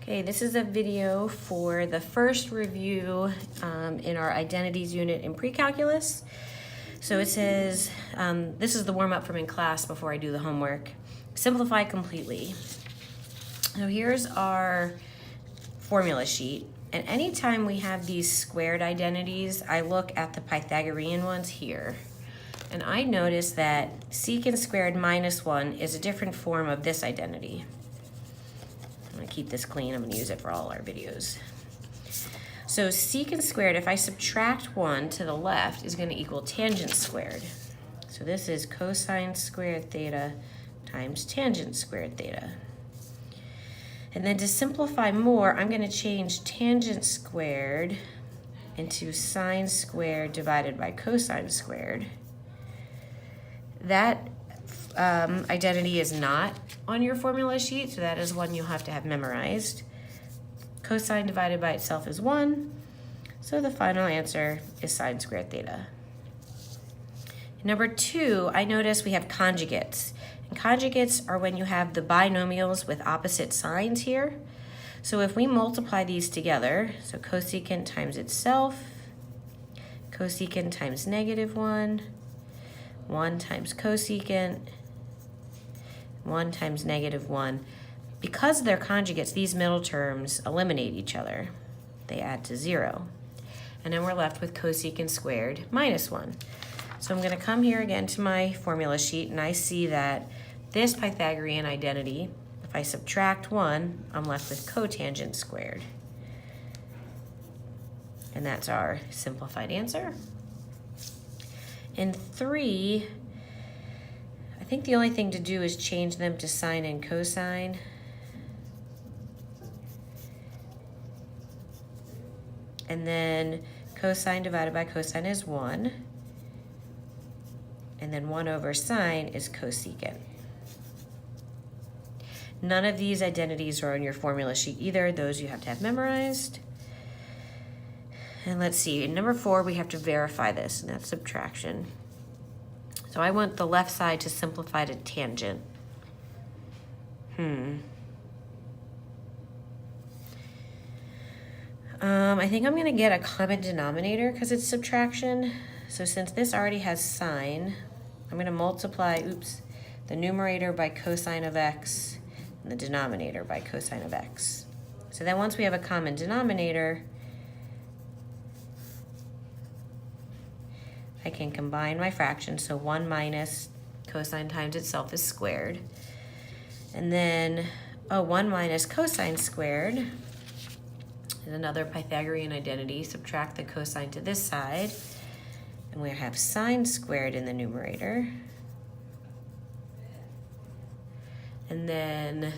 Okay, this is a video for the first review in our identities unit in pre-calculus. So it says, this is the warm-up from in class before I do the homework. Simplify completely. So here's our formula sheet. And anytime we have these squared identities, I look at the Pythagorean ones here. And I notice that secant squared minus 1 is a different form of this identity. I'm gonna keep this clean. I'm gonna use it for all our videos. So secant squared, if I subtract 1 to the left, is gonna equal tangent squared. So this is cosine squared theta times tangent squared theta. And then to simplify more, I'm gonna change tangent squared into sine squared divided by cosine squared. That identity is not on your formula sheet, so that is one you'll have to have memorized. Cosine divided by itself is 1, so the final answer is sine squared theta. Number 2, I notice we have conjugates. And conjugates are when you have the binomials with opposite signs here. So if we multiply these together, so cosecant times itself, cosecant times negative 1, 1 times cosecant, 1 times negative 1. Because they're conjugates, these middle terms eliminate each other. They add to 0. And then we're left with cosecant squared minus 1. So I'm going to come here again to my formula sheet, and I see that this Pythagorean identity, if I subtract 1, I'm left with cotangent squared. And that's our simplified answer. In 3, I think the only thing to do is change them to sine and cosine. And then cosine divided by cosine is 1. And then 1 over sine is cosecant. None of these identities are on your formula sheet either. Those you have to have memorized. And let's see, in number 4, we have to verify this, and that's subtraction. So I want the left side to simplify to tangent. I think I'm gonna get a common denominator because it's subtraction. So since this already has sine, I'm gonna multiply, the numerator by cosine of x and the denominator by cosine of x. So then once we have a common denominator, I can combine my fractions, so 1 minus cosine times itself is squared. And then, 1 minus cosine squared is another Pythagorean identity. Subtract the cosine to this side, and we have sine squared in the numerator. And then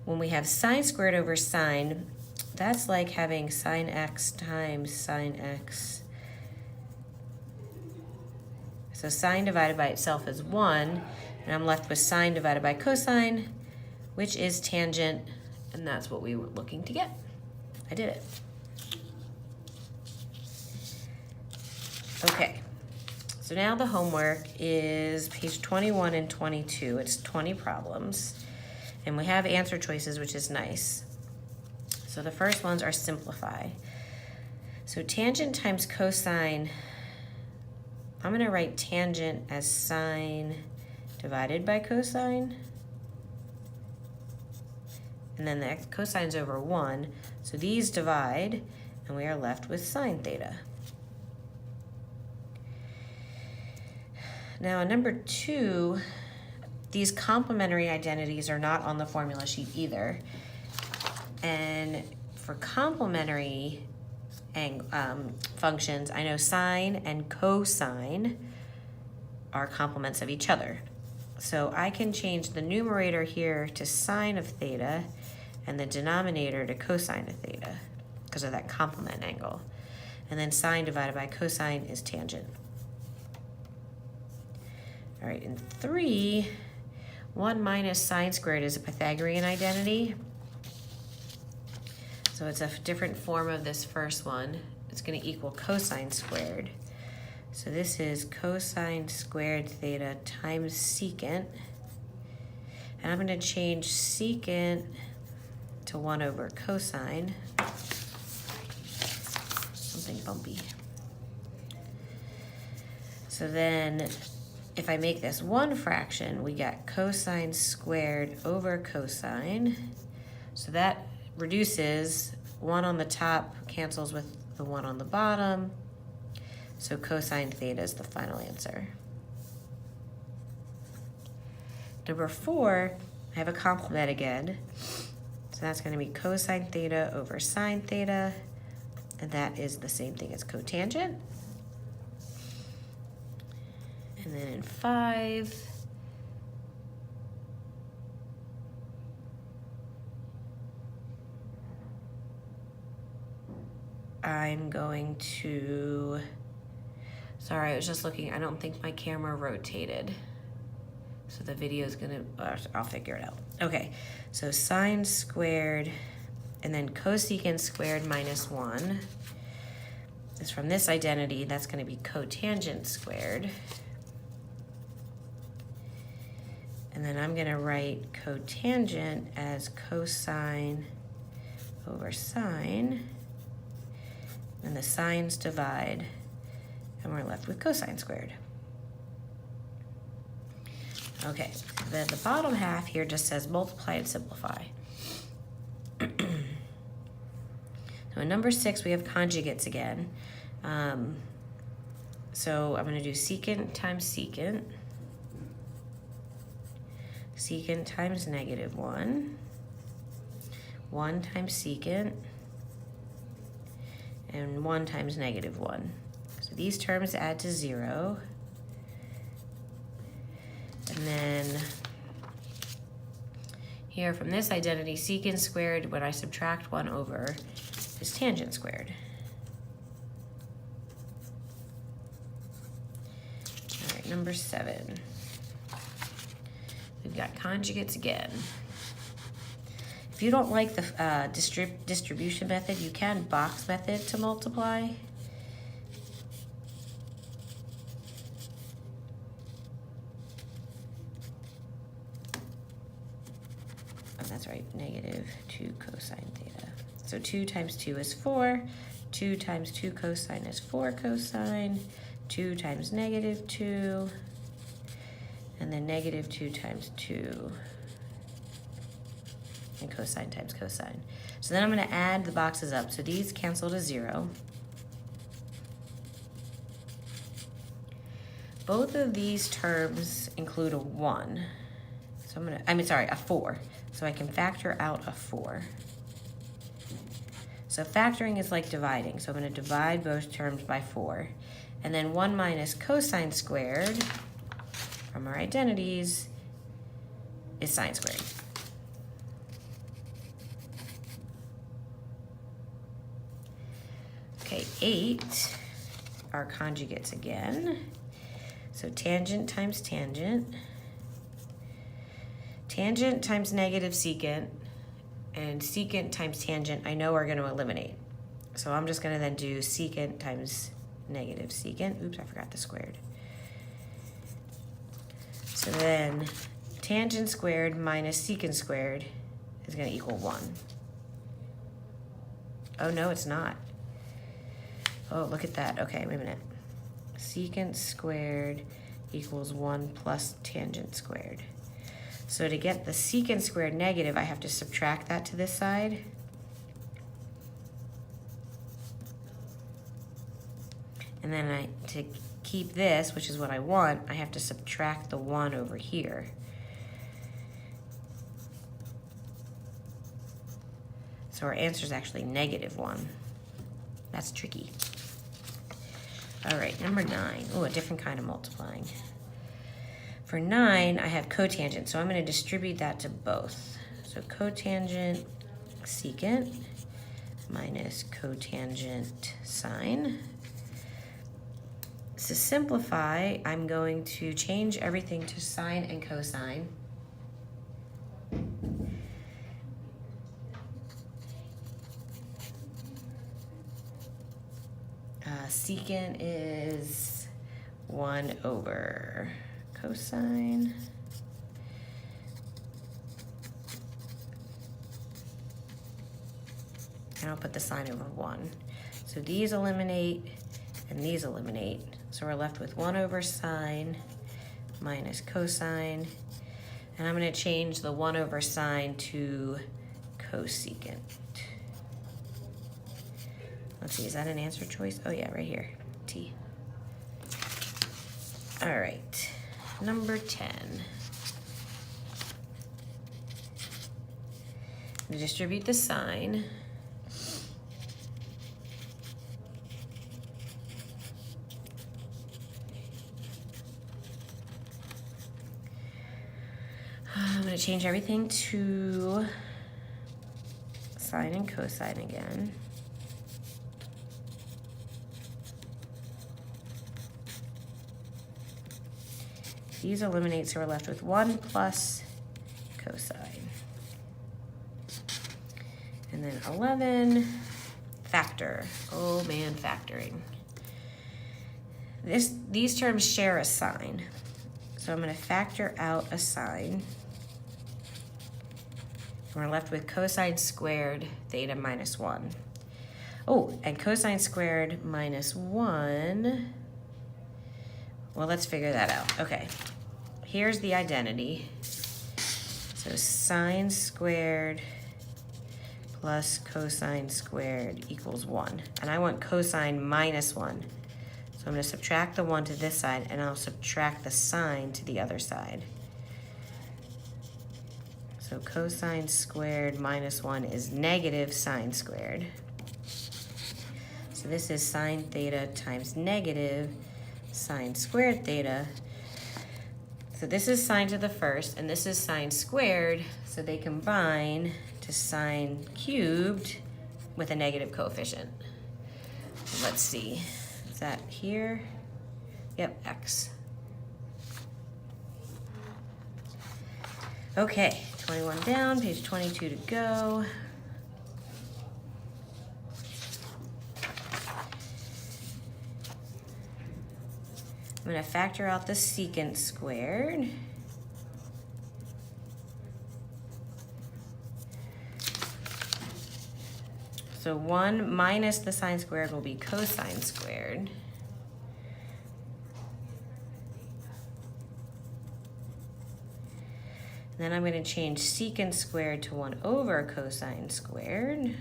when we have sine squared over sine, that's like having sine x times sine x. So sine divided by itself is 1, and I'm left with sine divided by cosine, which is tangent, and that's what we were looking to get. I did it. Okay, so now the homework is page 21 and 22. It's 20 problems, and we have answer choices, which is nice. So the first ones are simplify. So tangent times cosine, I'm going to write tangent as sine divided by cosine. And then the cosine's over 1. So these divide, and we are left with sine theta. Now, in number 2, these complementary identities are not on the formula sheet either. And for complementary functions, I know sine and cosine are complements of each other. So I can change the numerator here to sine of theta and the denominator to cosine of theta because of that complement angle. And then sine divided by cosine is tangent. All right, in 3, 1 minus sine squared is a Pythagorean identity. So it's a different form of this first one. It's going to equal cosine squared. So this is cosine squared theta times secant. And I'm going to change secant to 1 over cosine. Something bumpy. So then if I make this one fraction, we got cosine squared over cosine. So that reduces 1 on the top, cancels with the 1 on the bottom. So cosine theta is the final answer. Number 4, I have a complement again. So that's going to be cosine theta over sine theta. And that is the same thing as cotangent. And then in 5, I'm going to, sorry, I was just looking, I don't think my camera rotated. So the video is gonna, I'll figure it out. Okay, so sine squared and then cosecant squared minus 1 is from this identity. That's gonna be cotangent squared. And then I'm gonna write cotangent as cosine over sine. And the sines divide, and we're left with cosine squared. Okay, then the bottom half here just says multiply and simplify. So in number 6, we have conjugates again. So I'm going to do secant times secant. Secant times -1. 1 times secant. And 1 times -1. So these terms add to 0. And then here from this identity, secant squared, when I subtract 1 over, is tangent squared. All right, number 7. We've got conjugates again. If you don't like the distribution method, you can box method to multiply. Oh, that's right, -2 cosine theta. So 2 times 2 is 4. 2 times 2 cosine is 4 cosine. 2 times -2. And then -2 times 2. And cosine times cosine. So then I'm going to add the boxes up. So these cancel to 0. Both of these terms include a 1. So a 4. So I can factor out a 4. So factoring is like dividing. So I'm going to divide both terms by 4. And then 1 minus cosine squared from our identities is sine squared. Okay, 8 are conjugates again. So tangent times tangent. Tangent times negative secant. And secant times tangent, I know are going to eliminate. So I'm just going to then do secant times negative secant. Oops, I forgot the squared. So then tangent squared minus secant squared is going to equal 1. Oh, no, it's not. Oh, look at that. Okay, wait a minute. Secant squared equals 1 plus tangent squared. So to get the secant squared negative, I have to subtract that to this side. And then to keep this, which is what I want, I have to subtract the 1 over here. So our answer is actually -1. That's tricky. All right, number 9. Oh, a different kind of multiplying. For 9, I have cotangent, so I'm going to distribute that to both. So cotangent secant minus cotangent sine. To simplify, I'm going to change everything to sine and cosine. Secant is 1 over cosine. and I'll put the sine over 1. So these eliminate and these eliminate. So we're left with 1 over sine minus cosine. And I'm going to change the 1 over sine to cosecant. Let's see, is that an answer choice? Oh yeah, right here, T. All right, number 10. I'm going to distribute the sine. I'm going to change everything to sine and cosine again. These eliminate, so we're left with 1 plus cosine. And then 11, factor. Oh man, factoring. These terms share a sign. So I'm going to factor out a sine. And we're left with cosine squared theta minus 1. Oh, and cosine squared minus 1. Well, let's figure that out. Okay, here's the identity. So sine squared plus cosine squared equals 1. And I want cosine minus 1. So I'm going to subtract the 1 to this side, and I'll subtract the sine to the other side. So cosine squared minus 1 is negative sine squared. So this is sine theta times negative sine squared theta. So this is sine to the first, and this is sine squared, so they combine to sine cubed with a negative coefficient. So let's see, is that here? Yep, x. Okay, 21 down, page 22 to go. I'm going to factor out the secant squared. So 1 minus the sine squared will be cosine squared. Then I'm going to change secant squared to 1 over cosine squared.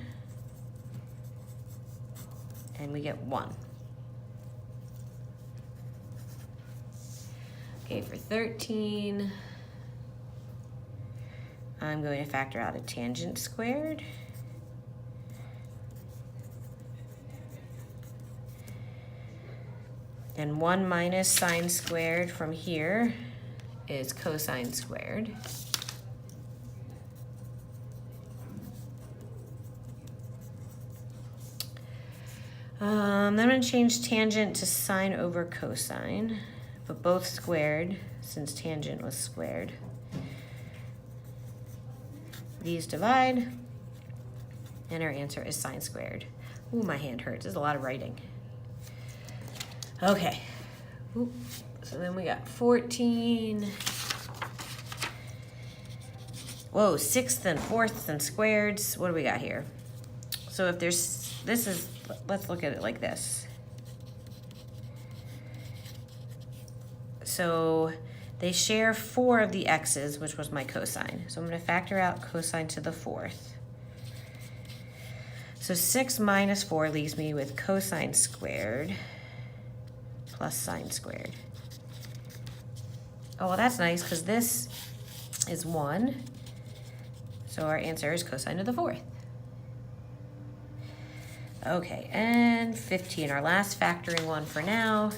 And we get 1. Okay, for 13, I'm going to factor out a tangent squared. And 1 minus sine squared from here is cosine squared. Then I'm going to change tangent to sine over cosine, but both squared since tangent was squared. These divide, and our answer is sine squared. Ooh, my hand hurts. There's a lot of writing. Okay. Ooh. So then we got 14. Whoa, sixths and fourths and squareds. What do we got here? So if there's, this is, let's look at it like this. So they share 4 of the x's, which was my cosine. So I'm going to factor out cosine to the 4th. So 6 minus 4 leaves me with cosine squared plus sine squared. Oh, well, that's nice because this is 1. So our answer is cosine to the 4th. Okay, and 15, our last factoring one for now.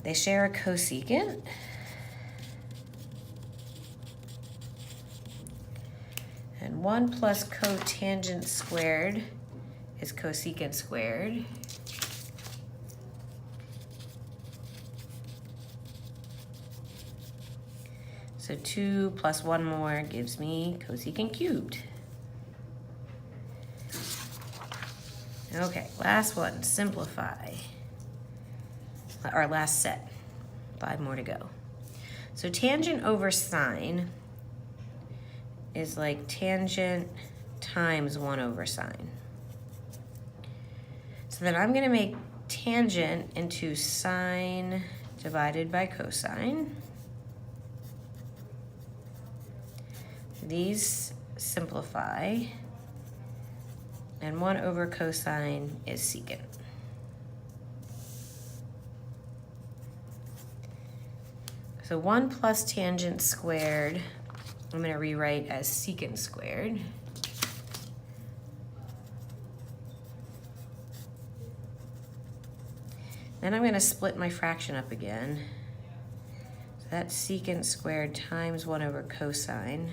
They share a cosecant. And 1 plus cotangent squared is cosecant squared. So 2 plus 1 more gives me cosecant cubed. Okay, last one, simplify. Our last set, 5 more to go. So tangent over sine is like tangent times 1 over sine. So then I'm going to make tangent into sine divided by cosine. These simplify, and 1 over cosine is secant. So 1 plus tangent squared, I'm going to rewrite as secant squared. Then I'm going to split my fraction up again. So that's secant squared times 1 over cosine.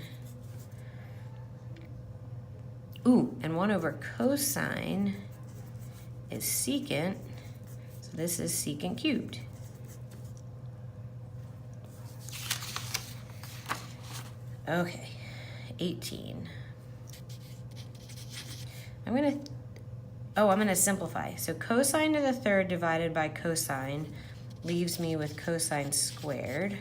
Ooh, and 1 over cosine is secant, so this is secant cubed. Okay, 18. I'm gonna simplify. So cosine to the third divided by cosine leaves me with cosine squared,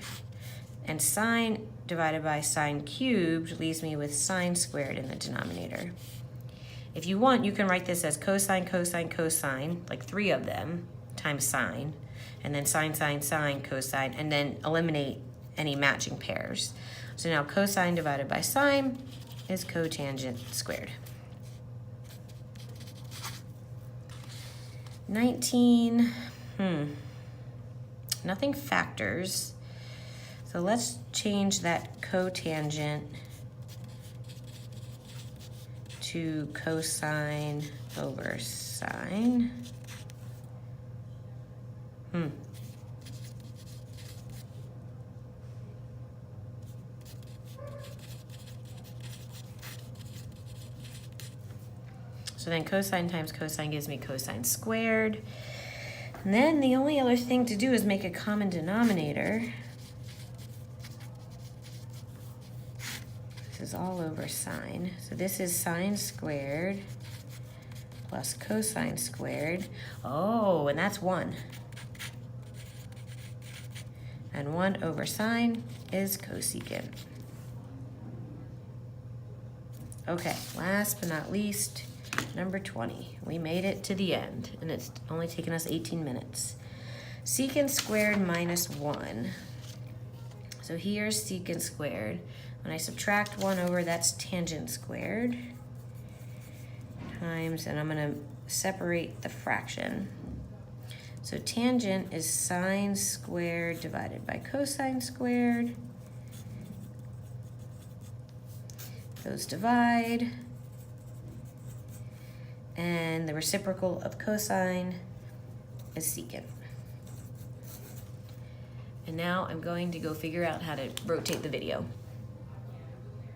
and sine divided by sine cubed leaves me with sine squared in the denominator. If you want, you can write this as cosine, cosine, cosine, like 3 of them, times sine, and then sine, sine, sine, cosine, and then eliminate any matching pairs. So now cosine divided by sine is cotangent squared. 19, nothing factors. So let's change that cotangent to cosine over sine. So then cosine times cosine gives me cosine squared. And then the only other thing to do is make a common denominator. This is all over sine. So this is sine squared plus cosine squared. Oh, and that's 1. And 1 over sine is cosecant. Okay, last but not least, number 20. We made it to the end, and it's only taken us 18 minutes. Secant squared minus 1. So here's secant squared. When I subtract 1 over, that's tangent squared times, and I'm going to separate the fraction. So tangent is sine squared divided by cosine squared. Those divide. And the reciprocal of cosine is secant. And now I'm going to go figure out how to rotate the video.